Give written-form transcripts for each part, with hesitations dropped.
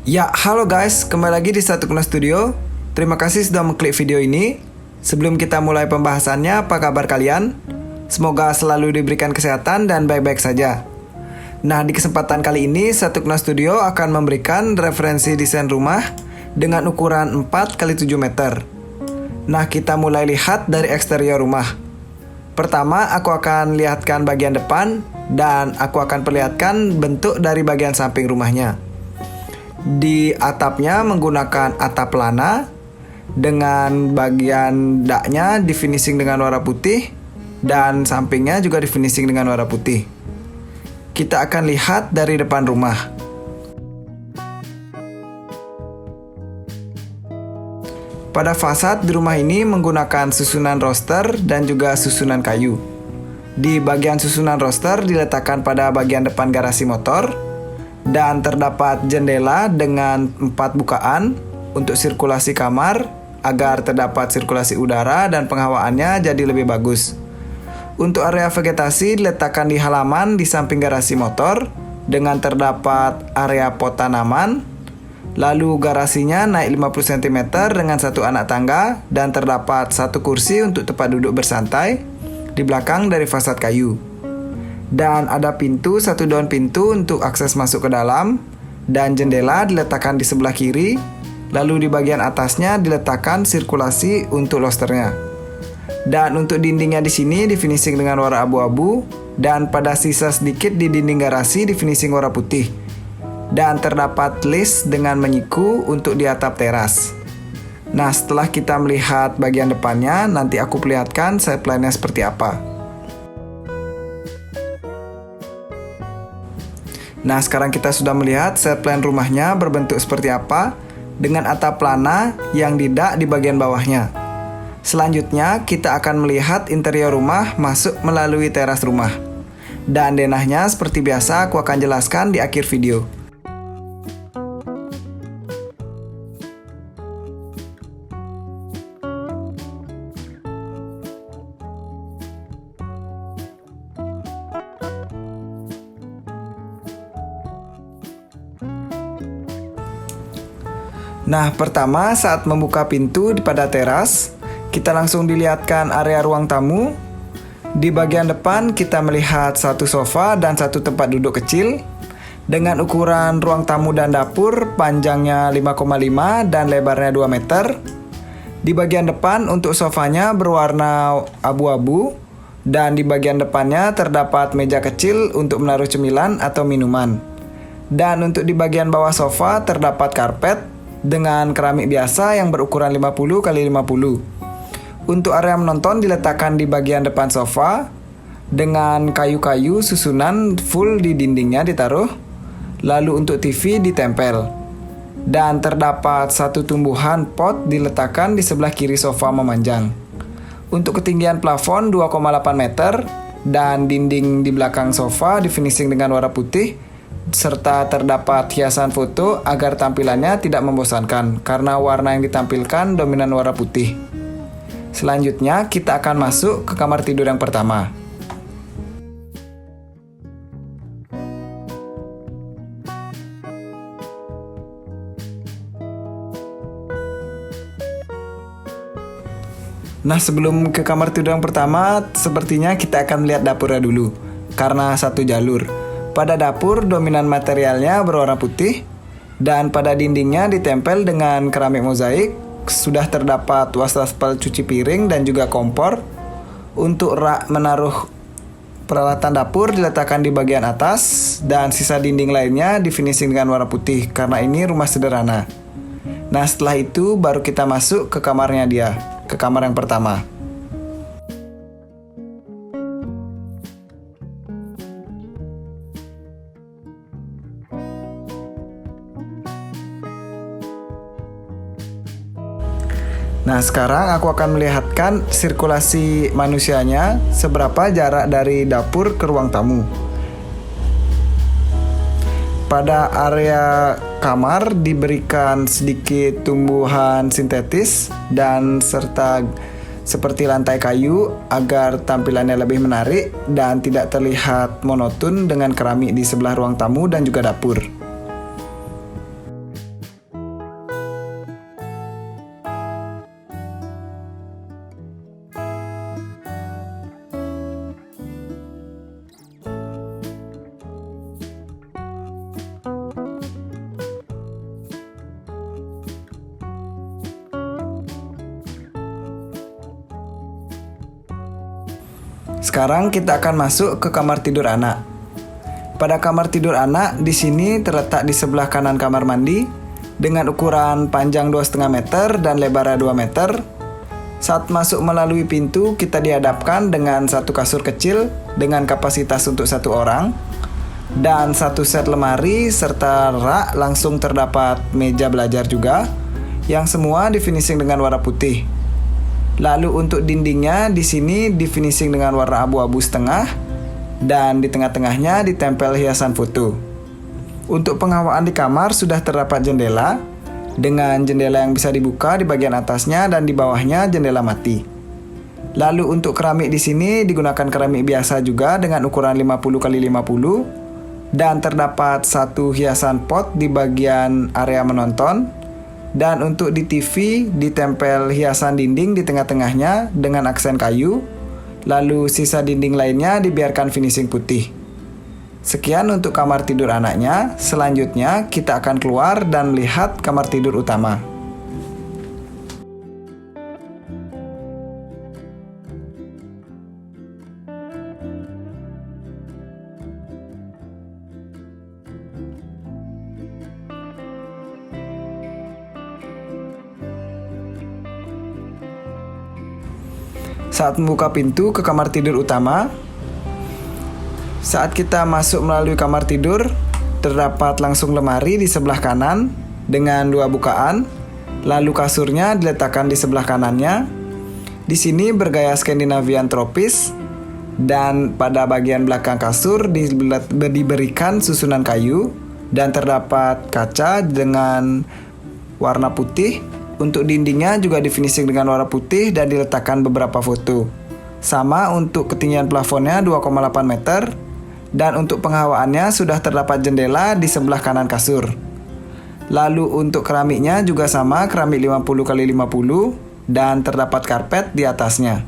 Ya, halo guys, kembali lagi di Satu Kena Studio. Terima kasih sudah mengklik video ini. Sebelum kita mulai pembahasannya, apa kabar kalian? Semoga selalu diberikan kesehatan dan baik-baik saja. Nah, di kesempatan kali ini, Satu Kena Studio akan memberikan referensi desain rumah dengan ukuran 4x7 meter. Nah, kita mulai lihat dari eksterior rumah. Pertama, aku akan lihatkan bagian depan dan aku akan perlihatkan bentuk dari bagian samping rumahnya. Di atapnya menggunakan atap lana dengan bagian daknya di finishing dengan warna putih dan sampingnya juga di finishing dengan warna putih. Kita akan lihat dari depan rumah. Pada fasad di rumah ini menggunakan susunan roster dan juga susunan kayu. Di bagian susunan roster diletakkan pada bagian depan garasi motor dan terdapat jendela dengan 4 bukaan untuk sirkulasi kamar agar terdapat sirkulasi udara dan penghawaannya jadi lebih bagus. Untuk area vegetasi diletakkan di halaman di samping garasi motor dengan terdapat area pot tanaman. Lalu garasinya naik 50 cm dengan satu anak tangga dan terdapat satu kursi untuk tempat duduk bersantai di belakang dari fasad kayu. Dan ada satu daun pintu untuk akses masuk ke dalam dan jendela diletakkan di sebelah kiri. Lalu di bagian atasnya diletakkan sirkulasi untuk losternya. Dan untuk dindingnya di sini di finishing dengan warna abu-abu dan pada sisa sedikit di dinding garasi di finishing warna putih. Dan terdapat list dengan menyiku untuk di atap teras. Nah, setelah kita melihat bagian depannya, nanti aku perlihatkan side plan-nya seperti apa. Nah, sekarang kita sudah melihat side plan rumahnya berbentuk seperti apa dengan atap lana yang didak di bagian bawahnya. Selanjutnya, kita akan melihat interior rumah masuk melalui teras rumah. Dan denahnya seperti biasa aku akan jelaskan di akhir video. Nah, pertama saat membuka pintu pada teras, kita langsung dilihatkan area ruang tamu. Di bagian depan kita melihat satu sofa dan satu tempat duduk kecil dengan ukuran ruang tamu dan dapur panjangnya 5,5 dan lebarnya 2 meter. Di bagian depan untuk sofanya berwarna abu-abu dan di bagian depannya terdapat meja kecil untuk menaruh cemilan atau minuman. Dan untuk di bagian bawah sofa terdapat karpet dengan keramik biasa yang berukuran 50 x 50. Untuk area menonton diletakkan di bagian depan sofa dengan kayu-kayu susunan full di dindingnya ditaruh. Lalu untuk TV ditempel. Dan terdapat satu tumbuhan pot diletakkan di sebelah kiri sofa memanjang. Untuk ketinggian plafon 2,8 meter dan dinding di belakang sofa di finishing dengan warna putih serta terdapat hiasan foto agar tampilannya tidak membosankan karena warna yang ditampilkan dominan warna putih. Selanjutnya kita akan masuk ke kamar tidur yang pertama. Nah, sebelum ke kamar tidur yang pertama, sepertinya kita akan melihat dapurnya dulu karena satu jalur. Pada dapur, dominan materialnya berwarna putih dan pada dindingnya ditempel dengan keramik mozaik. Sudah terdapat wastafel cuci piring dan juga kompor. Untuk rak menaruh peralatan dapur diletakkan di bagian atas dan sisa dinding lainnya di finishing dengan warna putih karena ini rumah sederhana. Nah, setelah itu baru kita masuk ke kamarnya dia, ke kamar yang pertama. Nah, sekarang aku akan melihatkan sirkulasi manusianya seberapa jarak dari dapur ke ruang tamu. Pada area kamar diberikan sedikit tumbuhan sintetis dan serta seperti lantai kayu agar tampilannya lebih menarik dan tidak terlihat monoton dengan keramik di sebelah ruang tamu dan juga dapur. Sekarang kita akan masuk ke kamar tidur anak. Pada kamar tidur anak, di sini terletak di sebelah kanan kamar mandi dengan ukuran panjang 2,5 meter dan lebarnya 2 meter. Saat masuk melalui pintu, kita dihadapkan dengan satu kasur kecil dengan kapasitas untuk 1 orang dan 1 set lemari serta rak. Langsung terdapat meja belajar juga yang semua difinishing dengan warna putih. Lalu untuk dindingnya di sini difinishing dengan warna abu-abu setengah dan di tengah-tengahnya ditempel hiasan foto. Untuk penghawaan di kamar sudah terdapat jendela dengan jendela yang bisa dibuka di bagian atasnya dan di bawahnya jendela mati. Lalu untuk keramik di sini digunakan keramik biasa juga dengan ukuran 50x50 dan terdapat satu hiasan pot di bagian area menonton. Dan untuk di TV ditempel hiasan dinding di tengah-tengahnya dengan aksen kayu. Lalu sisa dinding lainnya dibiarkan finishing putih. Sekian untuk kamar tidur anaknya. Selanjutnya kita akan keluar dan melihat kamar tidur utama. Saat membuka pintu ke kamar tidur utama, saat kita masuk melalui kamar tidur, terdapat langsung lemari di sebelah kanan dengan 2 bukaan, lalu kasurnya diletakkan di sebelah kanannya. Di sini bergaya Skandinavian tropis dan pada bagian belakang kasur diberikan susunan kayu dan terdapat kaca dengan warna putih. Untuk dindingnya juga difinishing dengan warna putih dan diletakkan beberapa foto. Sama untuk ketinggian plafonnya 2,8 meter. Dan untuk penghawaannya sudah terdapat jendela di sebelah kanan kasur. Lalu untuk keramiknya juga sama, keramik 50x50 dan terdapat karpet di atasnya.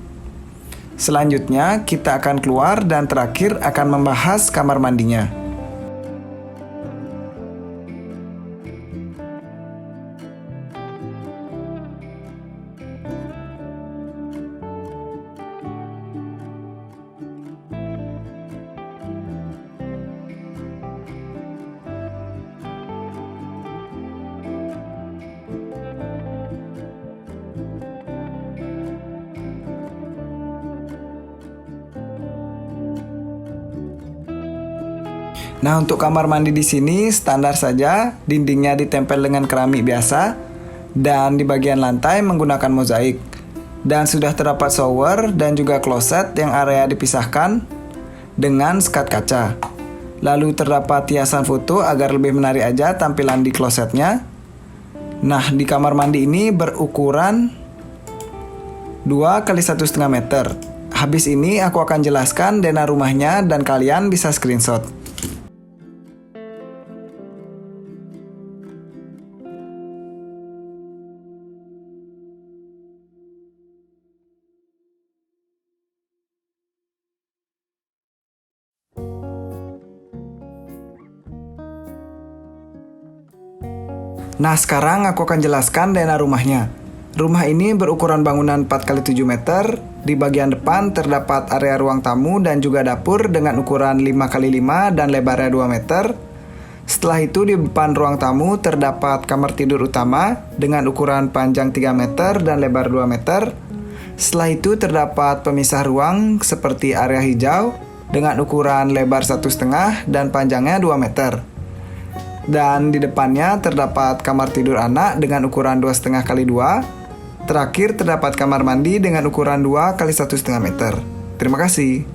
Selanjutnya kita akan keluar dan terakhir akan membahas kamar mandinya. Nah, untuk kamar mandi di sini standar saja, dindingnya ditempel dengan keramik biasa dan di bagian lantai menggunakan mozaik. Dan sudah terdapat shower dan juga kloset yang area dipisahkan dengan skat kaca. Lalu terdapat hiasan foto agar lebih menarik aja tampilan di klosetnya. Nah, di kamar mandi ini berukuran 2x1,5 meter. Habis ini aku akan jelaskan denah rumahnya dan kalian bisa screenshot. Nah, sekarang aku akan jelaskan denah rumahnya. Rumah ini berukuran bangunan 4x7 meter. Di bagian depan terdapat area ruang tamu dan juga dapur dengan ukuran 5x5 dan lebarnya 2 meter. Setelah itu di depan ruang tamu terdapat kamar tidur utama dengan ukuran panjang 3 meter dan lebar 2 meter. Setelah itu terdapat pemisah ruang seperti area hijau dengan ukuran lebar 1,5 dan panjangnya 2 meter. Dan di depannya terdapat kamar tidur anak dengan ukuran 2,5x2. Terakhir terdapat kamar mandi dengan ukuran 2x1,5 meter. Terima kasih.